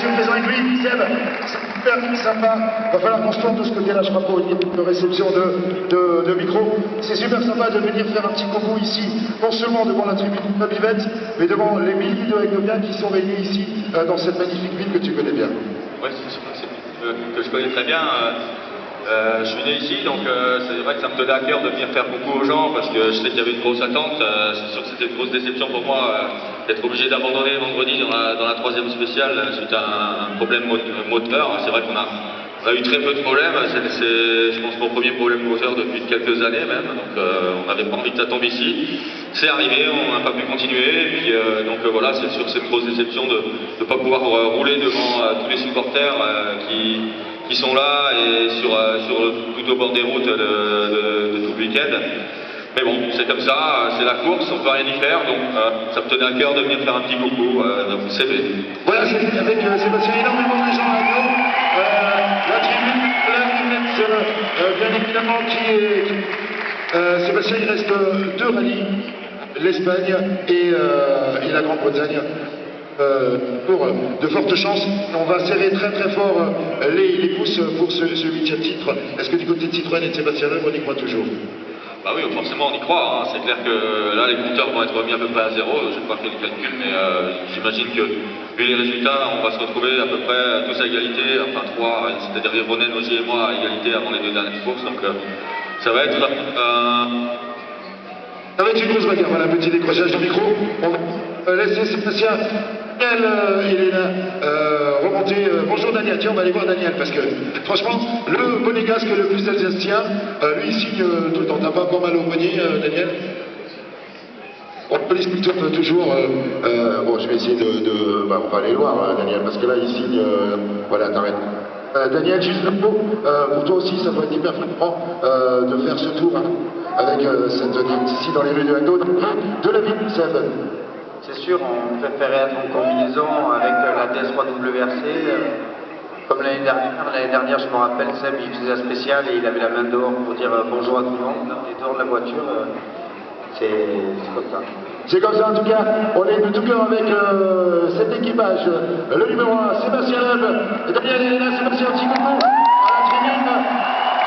est présent avec lui. Seb, c'est super sympa. Va falloir qu'on se tourne de ce côté-là, je crois, pour une réception de micro. C'est super sympa de venir faire un petit coucou ici, non seulement devant la tribune de Bivette, mais devant les milliers de Haguenoviens qui sont réunis ici, dans cette magnifique ville que tu connais bien. Oui, que je connais très bien. Je suis né ici, donc c'est vrai que ça me tenait à cœur de venir faire coucou aux gens parce que je sais qu'il y avait une grosse attente. C'est sûr que c'était une grosse déception pour moi d'être obligé d'abandonner vendredi dans la troisième spéciale suite à un problème moteur. C'est vrai qu'on a eu très peu de problèmes. C'est, je pense, mon premier problème moteur depuis quelques années même. Donc on n'avait pas envie que ça tombe ici. C'est arrivé, on n'a pas pu continuer. Et puis donc voilà, c'est sûr que c'est une grosse déception de ne pas pouvoir rouler devant tous les supporters qui sont là et tout au bord des routes de tout le week-end. Mais bon, c'est comme ça, c'est la course, on ne peut rien y faire, donc ça me tenait à cœur de venir faire un petit coucou, donc c'est fait. Voilà, c'est avec Sébastien, énormément de gens à nous. La tribune, bien évidemment, Sébastien, il reste deux rallyes, l'Espagne et la Grande-Bretagne. Pour de fortes chances, on va serrer très très fort les pouces pour ce 8e titre. Est-ce que du côté de Citroën et de Sébastien Loeb, on y croit toujours? Bah oui, forcément on y croit, hein. C'est clair que là les compteurs vont être remis à peu près à zéro, je n'ai pas fait le calcul, mais j'imagine que vu les résultats, on va se retrouver à peu près tous à égalité, enfin 3, c'est-à-dire Ronen, Ogier et moi à égalité avant les deux dernières courses, donc ça va être... Ça va être une grosse bagarre, voilà, petit décrochage de micro. On va laisser Sébastien, Daniel, Elena, remonter. Bonjour Daniel, tiens, on va aller voir Daniel, parce que franchement, le monégasque le plus alsacien, lui il signe tout le temps. T'as pas encore mal au poignet, Daniel? Les sculpteurs peuvent toujours... bon, je vais essayer bah, on va aller le voir, Daniel, parce que là, il signe... voilà, t'arrêtes. Daniel, juste un mot, pour toi aussi, ça doit être hyper flippant de faire ce tour avec cette ici dans les rues de Haguenau, de la ville, Seb. C'est sûr, on préférait être en combinaison avec la DS3 WRC. Comme l'année dernière, je me rappelle, Seb, il faisait un spécial et il avait la main dehors pour dire bonjour à tout le monde. Et dehors de la voiture, c'est comme ça. C'est comme ça en tout cas, on est de tout cœur avec cet équipage. Le numéro 1, Sébastien Loeb, Daniel Elena, Sébastien, petit coucou à la tribune.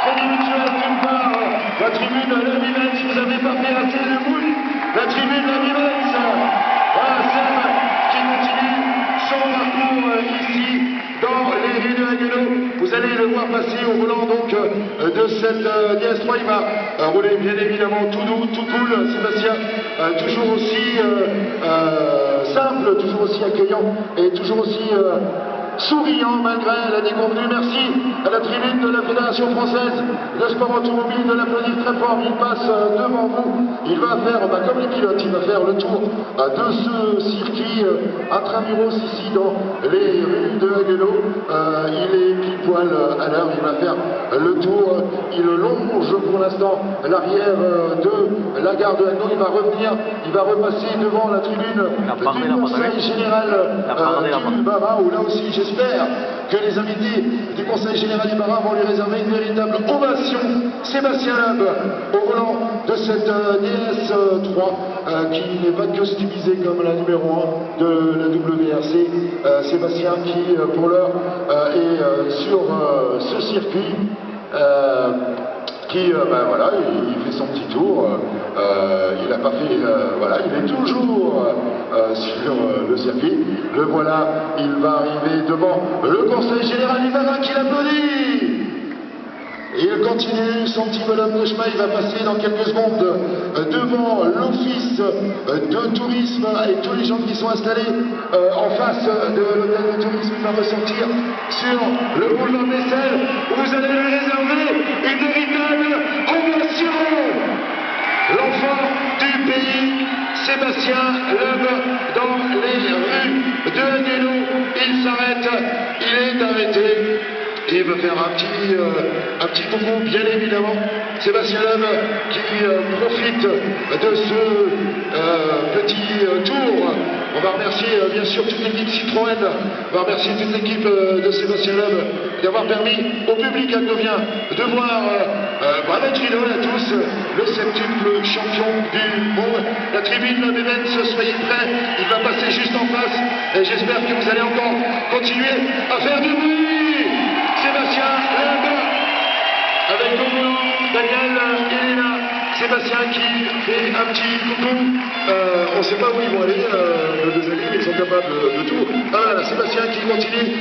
Crédit Mutuel d'une part, la tribune La Vivette, si vous n'avez pas fait assez de boule, la tribune La Vivette. Voilà Seb qui continue son parcours ici dans les rues de Haguenau. Vous allez le voir passer au volant donc de cette DS3. Il va rouler bien évidemment tout doux, tout cool. Sébastien, toujours aussi simple, toujours aussi accueillant et toujours aussi souriant malgré la déconvenue. Merci à la tribune de la Fédération française de sport automobile de l'applaudir très fort. Il passe devant vous. Il va faire, comme les pilotes, il va faire le tour de ce circuit intramuros ici dans les rues de Haguenau. Il est pile poil à l'heure. Il va faire le tour. Il longe pour l'instant l'arrière de la gare de Haguenau. Il va revenir. Il va repasser devant la tribune du Conseil général du Bas-Rhin, où là aussi j'espère que les invités du Conseil général du Bas-Rhin vont lui réserver une véritable ovation. Sébastien Loeb au volant de cette DS3 qui n'est pas customisée comme la numéro 1 de la WRC. Sébastien qui pour l'heure est sur ce circuit qui voilà, il fait son petit tour, il n'a pas fait, voilà, il est toujours sur le circuit. Le voilà, il va arriver devant le Conseil général du Bas-Rhin qui l'applaudit. Il continue son petit bonhomme de chemin, il va passer dans quelques secondes devant l'office de tourisme et tous les gens qui sont installés en face de l'hôtel de tourisme. Il va ressortir sur le boulevard Bessel où vous allez lui réserver une véritable ovation. L'enfant du pays, Sébastien Loeb, dans les rues de Haguenau. Il s'arrête, il est arrêté. Et il veut faire un petit coucou, bien évidemment. Sébastien Loeb qui profite de ce petit tour On va remercier bien sûr toute l'équipe Citroën, on va remercier toute l'équipe de Sébastien Loeb d'avoir permis au public hanovien de voir avec Gino à tous le septuple champion du monde. La tribune d'Events, soyez prêts, il va passer juste en face et j'espère que vous allez encore continuer à faire du bruit. Sébastien Loeb avec Gogo, Daniel, Elena, Sébastien qui fait un petit coucou. On ne sait pas où ils vont aller, nos deux amis, mais ils sont capables de tout. Ah voilà, Sébastien qui continue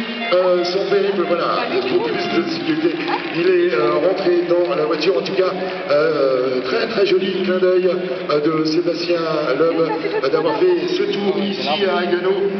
son périple, voilà, pour plus de sécurité. Il est rentré dans la voiture, en tout cas, très très joli clin d'œil de Sébastien Loeb d'avoir fait ce tour ici à Haguenau.